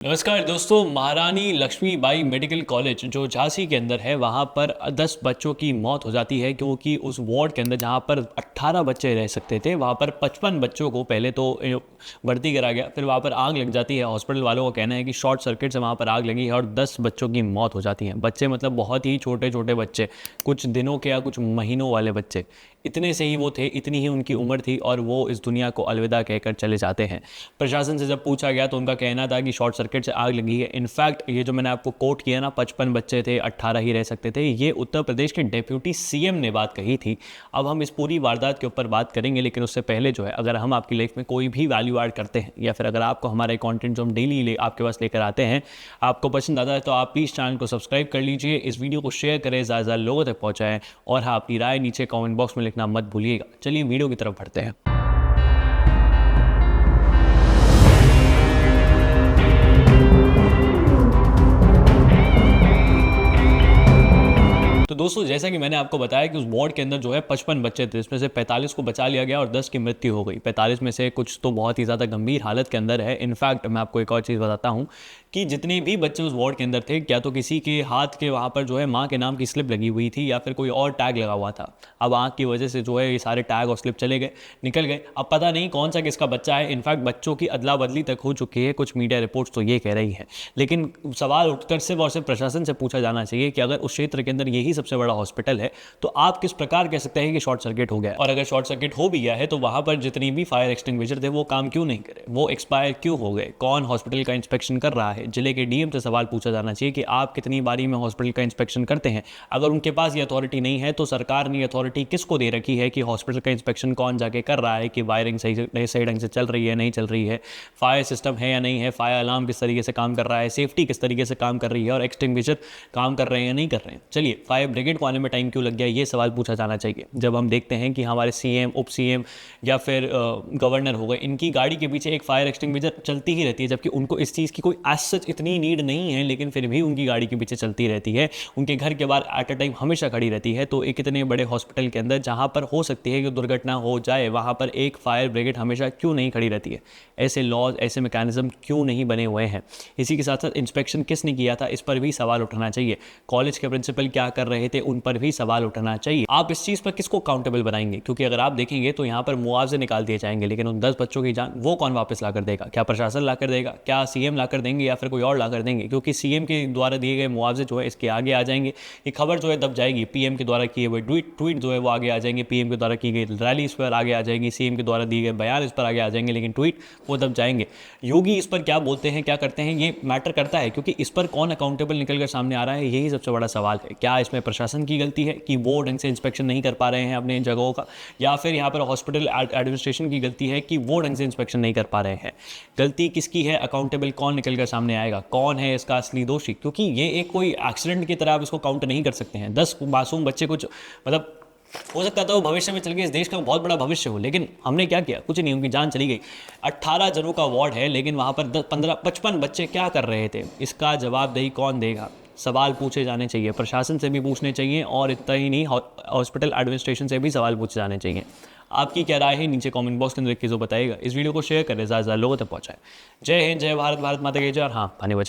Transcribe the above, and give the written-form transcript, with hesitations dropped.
नमस्कार दोस्तों, महारानी लक्ष्मीबाई मेडिकल कॉलेज जो झांसी के अंदर है, वहाँ पर 10 बच्चों की मौत हो जाती है क्योंकि उस वार्ड के अंदर जहाँ पर 18 बच्चे रह सकते थे, वहाँ पर 55 बच्चों को पहले तो भर्ती करा गया। फिर वहाँ पर आग लग जाती है। हॉस्पिटल वालों का कहना है कि शॉर्ट सर्किट से वहाँ पर आग लगी है और 10 बच्चों की मौत हो जाती है। बच्चे मतलब बहुत ही छोटे छोटे बच्चे, कुछ दिनों के या कुछ महीनों वाले बच्चे, इतने से ही वो थे, इतनी ही उनकी उम्र थी और वो इस दुनिया को अलविदा कहकर चले जाते हैं। प्रशासन से जब पूछा गया तो उनका कहना था कि शॉर्ट सर्किट से आग लगी है। इनफैक्ट ये जो मैंने आपको कोट किया ना, 55 बच्चे थे, 18 ही रह सकते थे, ये उत्तर प्रदेश के डेप्यूटी सीएम ने बात कही थी। अब हम इस पूरी वारदात के ऊपर बात करेंगे, लेकिन उससे पहले जो है, अगर हम आपकी लाइफ में कोई भी वैल्यू ऐड करते हैं या फिर अगर आपको हमारे कंटेंट जो हम डेली आपके पास लेकर आते हैं आपको पसंद आता है, तो आप प्लीज़ चैनल को सब्सक्राइब कर लीजिए, इस वीडियो को शेयर करें, ज़्यादा लोगों तक पहुँचाएं और हाँ, अपनी राय नीचे कॉमेंट बॉक्स में लिखना मत भूलिएगा। चलिए वीडियो की तरफ बढ़ते हैं। तो दोस्तों, जैसा कि मैंने आपको बताया कि उस वार्ड के अंदर जो है 55 बच्चे थे, इसमें से 45 को बचा लिया गया और 10 की मृत्यु हो गई। 45 में से कुछ तो बहुत ही ज़्यादा गंभीर हालत के अंदर है। इनफैक्ट मैं आपको एक और चीज़ बताता हूँ कि जितने भी बच्चे उस वार्ड के अंदर थे, क्या तो किसी के हाथ के वहाँ पर जो है माँ के नाम की स्लिप लगी हुई थी या फिर कोई और टैग लगा हुआ था। अब आग की वजह से जो है ये सारे टैग और स्लिप चले गए, निकल गए। अब पता नहीं कौन सा किसका बच्चा है। इनफैक्ट बच्चों की अदला बदली तक हो चुकी है, कुछ मीडिया रिपोर्ट्स तो ये कह रही है। लेकिन सवाल उठकर सिर्फ और सिर्फ प्रशासन से पूछा जाना चाहिए कि अगर उस क्षेत्र के अंदर यही सबसे बड़ा हॉस्पिटल है तो आप किस प्रकार कह सकते हैं कि शॉर्ट सर्किट हो गया है। और अगर शॉर्ट सर्किट हो भी गया है तो वहां पर जितनी भी फायर एक्सटिंग्विशर थे वो काम क्यों नहीं करे, वो एक्सपायर क्यों हो गए, कौन हॉस्पिटल का इंस्पेक्शन कर रहा है। जिले के डीएम से सवाल पूछा जाना चाहिए कि आप कितनी बारी में हॉस्पिटल का इंस्पेक्शन करते हैं। अगर उनके पास ये अथॉरिटी नहीं है तो सरकार ने अथॉरिटी किसको दे रखी है कि हॉस्पिटल का इंस्पेक्शन कौन जाके कर रहा है, कि वायरिंग सही ढंग से चल रही है, नहीं चल रही है, फायर सिस्टम है या नहीं है, फायर अलार्म किस तरीके से काम कर रहा है, सेफ्टी किस तरीके से काम कर रही है और एक्सटिंग्विशर काम कर रहे हैं या नहीं कर रहे हैं। चलिए, फायर ब्रिगेड को आने में टाइम क्यों लग गया, ये सवाल पूछा जाना चाहिए। जब हम देखते हैं कि हमारे सीएम, उप सीएम या फिर गवर्नर हो गए, इनकी गाड़ी के पीछे एक फायर एक्सटिंग्विशर चलती ही रहती है, जबकि उनको इस चीज़ की कोई एज सच इतनी नीड नहीं है, लेकिन फिर भी उनकी गाड़ी के पीछे चलती रहती है, उनके घर के बाहर एट अ टाइम हमेशा खड़ी रहती है। तो एक इतने बड़े हॉस्पिटल के अंदर जहाँ पर हो सकती है कि दुर्घटना हो जाए, वहाँ पर एक फायर ब्रिगेड हमेशा क्यों नहीं खड़ी रहती है। ऐसे लॉज, ऐसे मैकेनिज्म क्यों नहीं बने हुए हैं। इसी के साथ साथ इंस्पेक्शन किसने किया था, इस पर भी सवाल उठाना चाहिए। कॉलेज के प्रिंसिपल क्या कर रहे थे, उन पर भी सवाल उठाना चाहिए। आप इस चीज़ पर किसको काउंटेबल बनाएंगे, क्योंकि अगर आप देखेंगे तो यहाँ पर मुआवजे निकाल दिए जाएंगे, लेकिन उन 10 बच्चों की जान वो कौन वापस ला कर देगा। क्या प्रशासन ला कर देगा, क्या सीएम ला कर देंगे या फिर कोई और ला कर देंगे, क्योंकि सीएम के द्वारा दिए गए मुआवजे जो है इसके आगे आ जाएंगे। ये खबर जो है दब जाएगी, पीएम के द्वारा किए हुए ट्वीट जो है वो आगे आ जाएंगे, पीएम के द्वारा की गई रैली इस पर आगे आ जाएंगी, सीएम के द्वारा दिए गए बयान इस पर आगे आ जाएंगे, लेकिन ट्वीट वो दब जाएंगे। योगी इस पर क्या बोलते हैं, क्या करते हैं, ये मैटर करता है, क्योंकि इस पर कौन अकाउंटेबल निकल कर सामने आ रहा है, यही सबसे बड़ा सवाल है। क्या इसमें प्रशासन की गलती है कि वो ढंग से इंस्पेक्शन नहीं कर पा रहे हैं अपने जगहों का, या फिर यहाँ पर हॉस्पिटल एडमिनिस्ट्रेशन की गलती है कि वो ढंग से इंस्पेक्शन नहीं कर पा रहे हैं। गलती किसकी है, अकाउंटेबल कौन निकल कर सामने आएगा, कौन है इसका असली दोषी, क्योंकि ये एक कोई एक्सीडेंट की तरह आप इसको काउंट नहीं कर सकते हैं। 10 मासूम बच्चे, कुछ मतलब हो सकता था वो भविष्य में चल के इस देश का बहुत बड़ा भविष्य हो, लेकिन हमने क्या किया, कुछ नहीं, उनकी जान चली गई। 18 जनों का वार्ड है, लेकिन वहाँ पर 55 बच्चे क्या कर रहे थे, इसका जवाबदेही कौन देगा। सवाल पूछे जाने चाहिए, प्रशासन से भी पूछने चाहिए और इतना ही नहीं, हॉस्पिटल एडमिनिस्ट्रेशन से भी सवाल पूछे जाने चाहिए। आपकी क्या राय है, नीचे कमेंट बॉक्स के अंदर एक चीज़ बताइएगा। इस वीडियो को शेयर करें, ज़्यादा लोगों तक पहुँचाएं। जय हिंद, जय भारत, भारत माता की जय, और हाँ, पानी बचाएं।